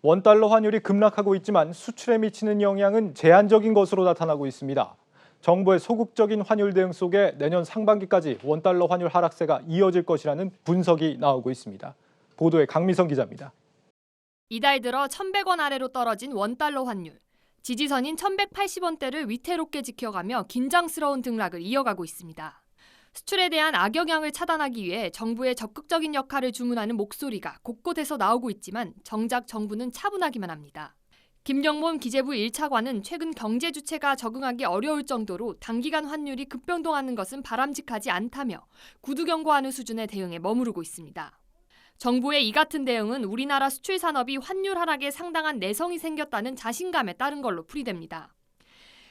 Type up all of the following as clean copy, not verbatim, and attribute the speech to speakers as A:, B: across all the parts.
A: 원달러 환율이 급락하고 있지만 수출에 미치는 영향은 제한적인 것으로 나타나고 있습니다. 정부의 소극적인 환율 대응 속에 내년 상반기까지 원달러 환율 하락세가 이어질 것이라는 분석이 나오고 있습니다. 보도에 강미성 기자입니다.
B: 이달 들어 1,100원 아래로 떨어진 원달러 환율. 지지선인 1,180원대를 위태롭게 지켜가며 긴장스러운 등락을 이어가고 있습니다. 수출에 대한 악영향을 차단하기 위해 정부의 적극적인 역할을 주문하는 목소리가 곳곳에서 나오고 있지만 정작 정부는 차분하기만 합니다. 김경문 기재부 1차관은 최근 경제 주체가 적응하기 어려울 정도로 단기간 환율이 급변동하는 것은 바람직하지 않다며 구두 경고하는 수준의 대응에 머무르고 있습니다. 정부의 이 같은 대응은 우리나라 수출 산업이 환율 하락에 상당한 내성이 생겼다는 자신감에 따른 걸로 풀이됩니다.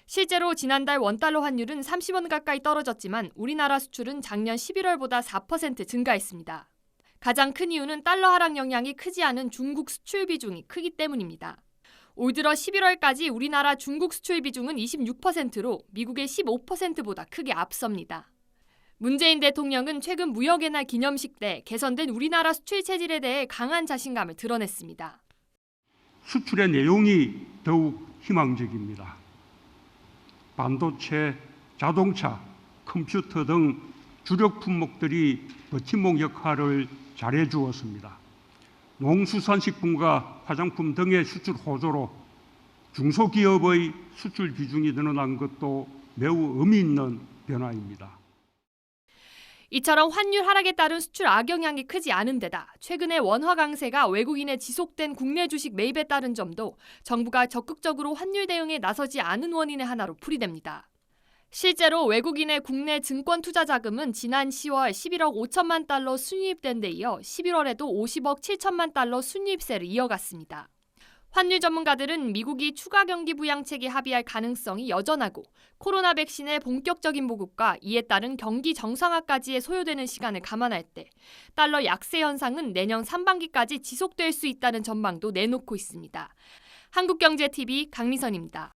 B: 실제로 지난달 원달러 환율은 30원 가까이 떨어졌지만 우리나라 수출은 작년 11월보다 4% 증가했습니다. 가장 큰 이유는 달러 하락 영향이 크지 않은 중국 수출 비중이 크기 때문입니다. 올 들어 11월까지 우리나라 중국 수출 비중은 26%로 미국의 15%보다 크게 앞섭니다. 문재인 대통령은 최근 무역의 날 기념식 때 개선된 우리나라 수출 체질에 대해 강한 자신감을 드러냈습니다.
C: 수출의 내용이 더욱 희망적입니다. 반도체, 자동차, 컴퓨터 등 주력 품목들이 버팀목 역할을 잘해 주었습니다. 농수산식품과 화장품 등의 수출 호조로 중소기업의 수출 비중이 늘어난 것도 매우 의미 있는 변화입니다.
B: 이처럼 환율 하락에 따른 수출 악영향이 크지 않은 데다 최근의 원화 강세가 외국인의 지속된 국내 주식 매입에 따른 점도 정부가 적극적으로 환율 대응에 나서지 않은 원인의 하나로 풀이됩니다. 실제로 외국인의 국내 증권 투자 자금은 지난 10월 11억 5천만 달러 순유입된 데 이어 11월에도 50억 7천만 달러 순유입세를 이어갔습니다. 환율 전문가들은 미국이 추가 경기 부양책에 합의할 가능성이 여전하고 코로나 백신의 본격적인 보급과 이에 따른 경기 정상화까지의 소요되는 시간을 감안할 때 달러 약세 현상은 내년 상반기까지 지속될 수 있다는 전망도 내놓고 있습니다. 한국경제TV 강미선입니다.